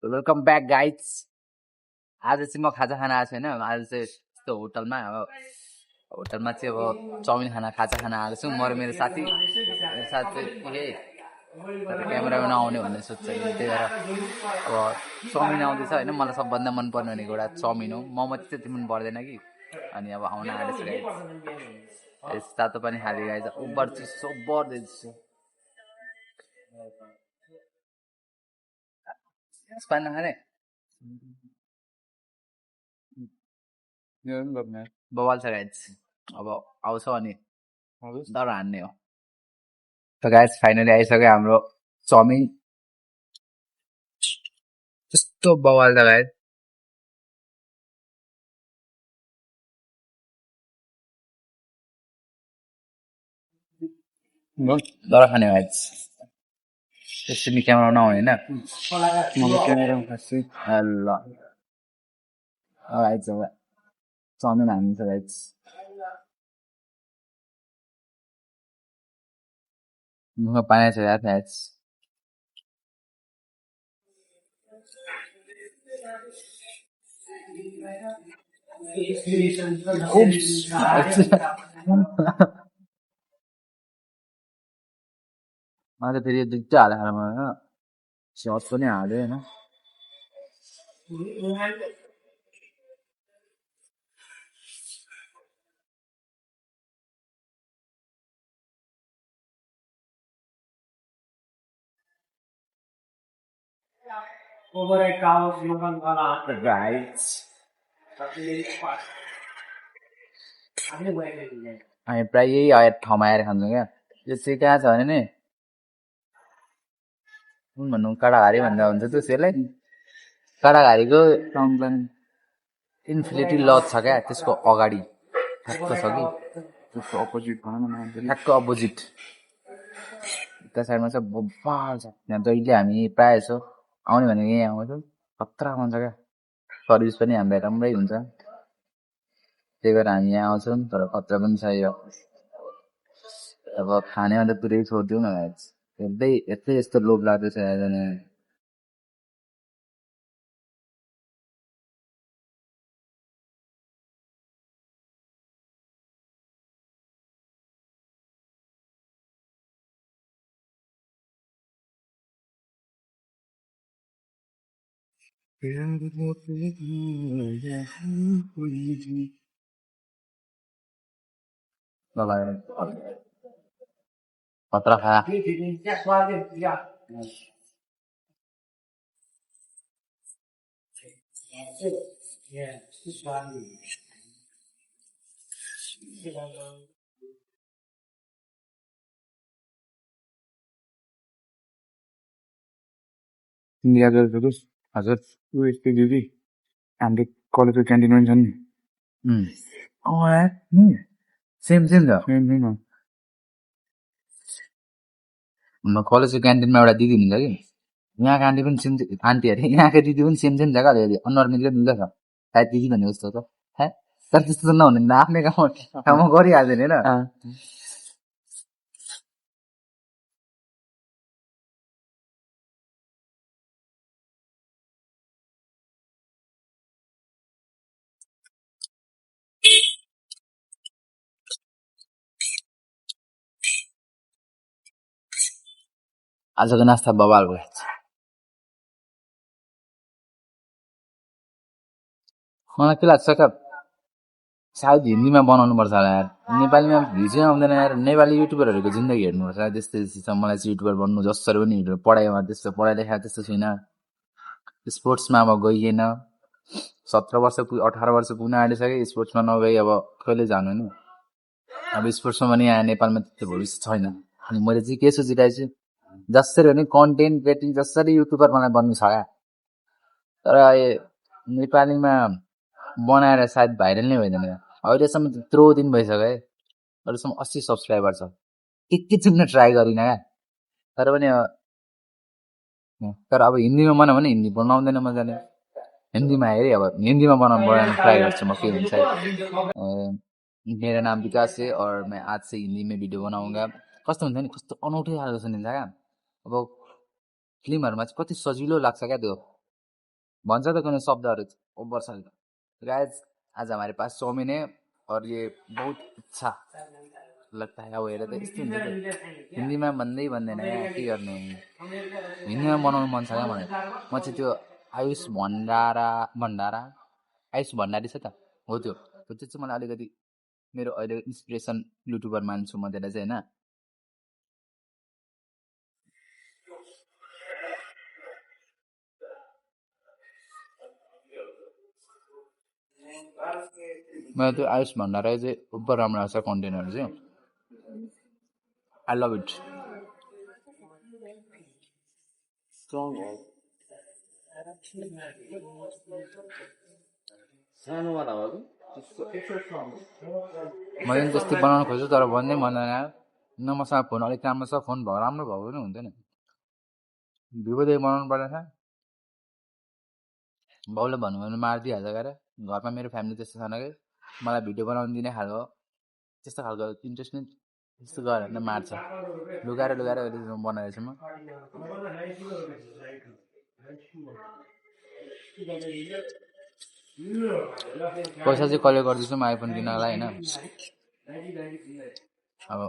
Welcome back guys. आज चाहिँ म खाजा खान आएको छैन। आज चाहिँ यस्तो होटलमा चाहिँ अब चाउमिन खाना खाजा खान आएको छु। म र मेरो साथी चाहिँ क्यामेरामा नआउने भन्ने सोध्छ कि त्यही भएर अब चाउमिन आउँदैछ होइन। मलाई सबभन्दा मनपर्ने भनेको एउटा चाउमिन हो। मोमो चाहिँ त्यति मन पर्दैन कि। अनि अब आउन आँटेछ गाइज। तातो पानी खाली गाइज। ओभर चिसो बढ्दैछ। पानी नखाने बवाल छ गाइज। अब आउँछ अनि डर हान्ने हो। त गाइज फाइनली आइसक्यो हाम्रो चाउमिन। त्यस्तो बवाल छ गाइज। डर खाने गाइज। त्यसरी क्यामेरा नआउने होइन। क्यामेरामा खान्छु ल गाइज। अब चाउमिन हाल्नु छ गाइज। मुखमा पानी छ यार गाइज। म त फेरि दुईटा हालेर होइन सस पनि हाल्यो होइन। हामी प्रायः यही ठाउँमा आएर खान्छौँ क्या। यो चाहिँ कहाँ छ भने नि कुन भन्नु काँडाघारी भन्दा हुन्छ त्यसलाई। काँडाघारीको इन्फिनिटी लज छ क्या। त्यसको अगाडि ठ्याक्क छ कि त्यसको अपोजिट ठ्याक्क अपोजिट उता साइडमा चाहिँ बब्बाल छ। यहाँ जहिले हामी प्रायः यसो आउने भनेको यहीँ आउँछौँ। खतरा आउँछ क्या। सर्भिस पनि हामीलाई राम्रै हुन्छ। त्यही भएर हामी यहाँ आउँछौँ। तर खतरा पनि छ यो। अब खाने भने त पुरै छोडिदिउँ न गाइज। हेर्दै यस्तो लोभ लाग्दैछ हेर्दैन। खतरा खाया हजुर। दिदी हाम्रो कलेजको क्यान्टिन पनि छ नि। सेम छ। कलेजको क्यान्टिनमा एउटा दिदी हुन्छ कि यहाँको आन्टी पनि सेम आन्टी अरे यहाँको दिदी पनि सेम जग्गा अनुहार मिल्दै मिल्दैछ। सायद दिदी भनेको जस्तो त तर त्यस्तो त नहुने आफ्नै ठाउँमा गरिहाल्दैन होइन। आजको नास्ता बवाल भयो। मलाई के लाग्छ क्या सायद हिन्दीमा बनाउनु पर्छ होला यार। नेपालीमा भिजै आउँदैन यार। नेपाली युट्युबरहरूको जिन्दगी हेर्नुपर्छ। त्यस्तै छ। मलाई चाहिँ युट्युबर बन्नु जसरी पनि पढाइमा त्यस्तो पढाइ लेखा त्यस्तो छैन। स्पोर्ट्समा अब गइएन। 17 वर्ष 18 वर्ष पुग्न आँटिसक्यो। स्पोर्ट्समा नगई अब कहिले जानु होइन। अब स्पोर्ट्समा पनि यहाँ नेपालमा त्यस्तो भविष्य छैन। अनि मैले चाहिँ के सोचिरहेको छु जसरी पनि कन्टेन्ट क्रिएटिङ जसरी युट्युबर मलाई बन्नु छ क्या। तर नेपालीमा बनाएर सायद भाइरल नै भइदैन। अहिलेसम्म त्यत्रो दिन भइसक्यो है। अहिलेसम्म 80 सब्सक्राइबर छ। के चिन्न ट्राई गरिनँ क्या। तर अब हिन्दीमा बनाऊ भने हिन्दी बनाउँदैन मजाले। हिन्दीमा हेरेँ अब हिन्दीमा बनाउनु ट्राई गर्छु म के हुन्छ। मेरा नाम विकास है और मैं आज से हिंदी में भिडियो बनाऊंगा। कस्तो हुन्छ नि कस्तो अनौठो खालको सुनिन्छ क्या। अब फिल्महरुमा चाहिँ कति सजिलो लाग्छ क्या त्यो। भन्छ त कुनै शब्दहरू ओभर छ गाइज आज हमारे पास चाउमिन है और ये बहुत अच्छा लगता है अब हेर त यस्तो हुन्छ त हिन्दीमा भन्दै भन्दैन के गर्ने हिन्दीमा बनाउनु मन छ क्या मलाई म चाहिँ त्यो आयुष भण्डारी छ त हो त्यो चाहिँ मलाई अलिकति मेरो अहिले इन्सपिरेसन युट्युबर मान्छु म त्यसलाई चाहिँ होइन मलाई त्यो आयुष भण्डारी चाहिँ उपर राम्रो लाग्छ कन्टेन्टहरू चाहिँ आई लभ इट मैले त्यस्तै बनाउनु खोज्छु तर भन्दै भन्दैन न मसँग फोन अलिक राम्रो छ फोन राम्रो भएको पनि हुन्छ नि भिभोदेखि बनाउनु पर्ने छ बाउले भन्नु भने मारिदिइहाल्छ गएर घरमा मेरो फ्यामिली त्यस्तो छैन कि मलाई भिडियो बनाउनु दिने खालको त्यस्तो खालको इन्ट्रेस्ट नै त्यस्तो गऱ्यो भने मार्छ लुगाएर बनाएको छु म पैसा चाहिँ कलेक्ट गर्दैछु म आइफोन किन्नलाई होइन अब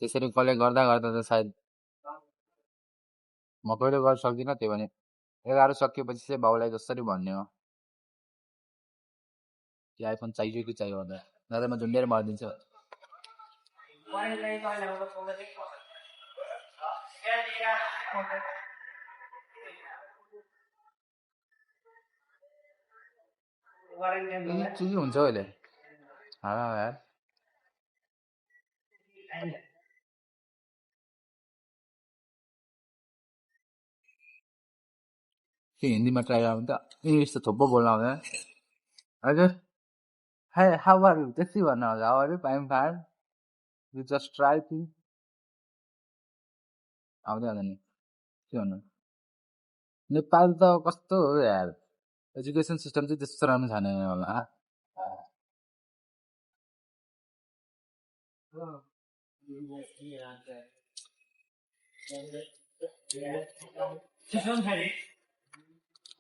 त्यसरी कलेक्ट गर्दा गर्दा त सायद म कहिले गर्न सक्दिनँ त्यो भने 11 सकिएपछि चाहिँ बाउलाई जसरी भन्ने हो त्यो आइफोन चाहियो कि चाहियो भन्दा दादा म झुन्डेर मारिदिन्छु चुकी हुन्छ अहिले यार के हिन्दीमा ट्राई गर्नु त इङ्ग्लिस त थोप्पो बोल्न आउँदैन हजुर हाई हाउ आर यु त्यस्तै भन्न आउँछ how are you I am fine you just try to आउँदै आउँदैन के भन्नु नेपाल त कस्तो हो यार एजुकेसन सिस्टम चाहिँ त्यस्तो राम्रो छैन होला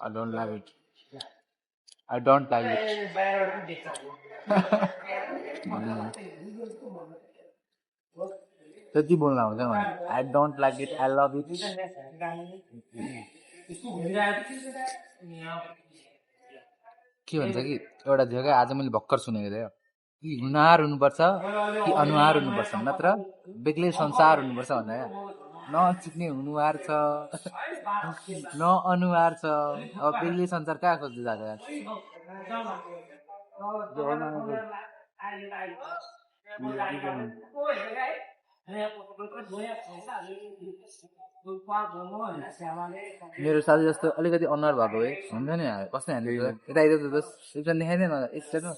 I don't like it. I don't like it. त्यति बोल्न आउँछ मलाई I don't like it. I love it. के भन्छ कि एउटा थियो क्या आज मैले भर्खर सुनेको थियो कि हुनार हुनुपर्छ कि अनुहार हुनुपर्छ नत्र बेग्लै संसार हुनुपर्छ भन्दा क्या नचिक्ने हुनुहार छ न अनुहार छ अब बेग्लै संसार कहाँ खोज्दै जान्छ मेरो साथी जस्तो अलिकति अनुहार भएको भए हुन्छ नि कस्तो हान्दिन्छ यता यता एकजना देखाइदिएन एकजना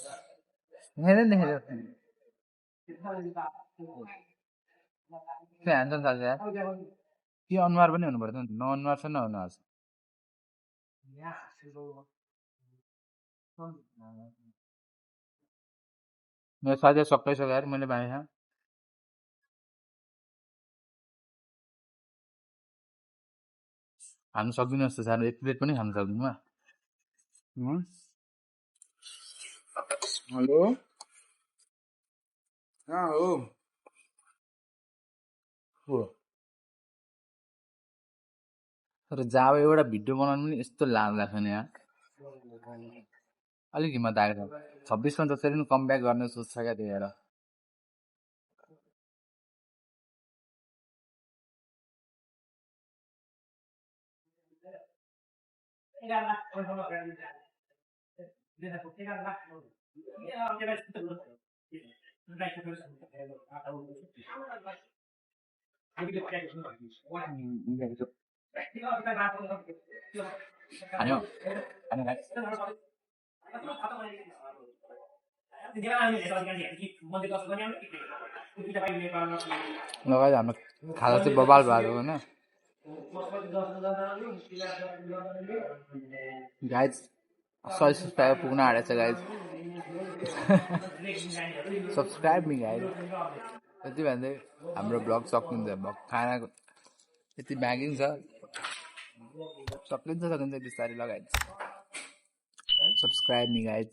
देखाइदिएन त्यो हान्छन् साथी यार के अनुहार पनि हुनुपर्छ नि न अनुहार छ न अनुहार छ मेरो साथी सबै छ यार मैले पाएँ खानु सक्दिनँ जस्तो छ एक प्लेट पनि खानु सक्दिनँ हेलो हो तर जाब एउटा भिडियो बनाउनु पनि यस्तो लाग्छ नि यार अलिक हिम्मत आएको छ 26 मा जसरी पनि कम ब्याक गर्ने सोच छ क्या त्यो हेर लगाइ हाम्रो खाजा चाहिँ बबाल भएको होइन गाइज 100 सब्सक्राइबर पुग्न आँटेछ गाइज सब्सक्राइब मी गाइज यति भन्दै हाम्रो ब्लग सकिन्छ खानाको यति ब्यागिङ छ सकिन्छ बिस्तारै लगाइदिन्छ सब्सक्राइब मी गाइज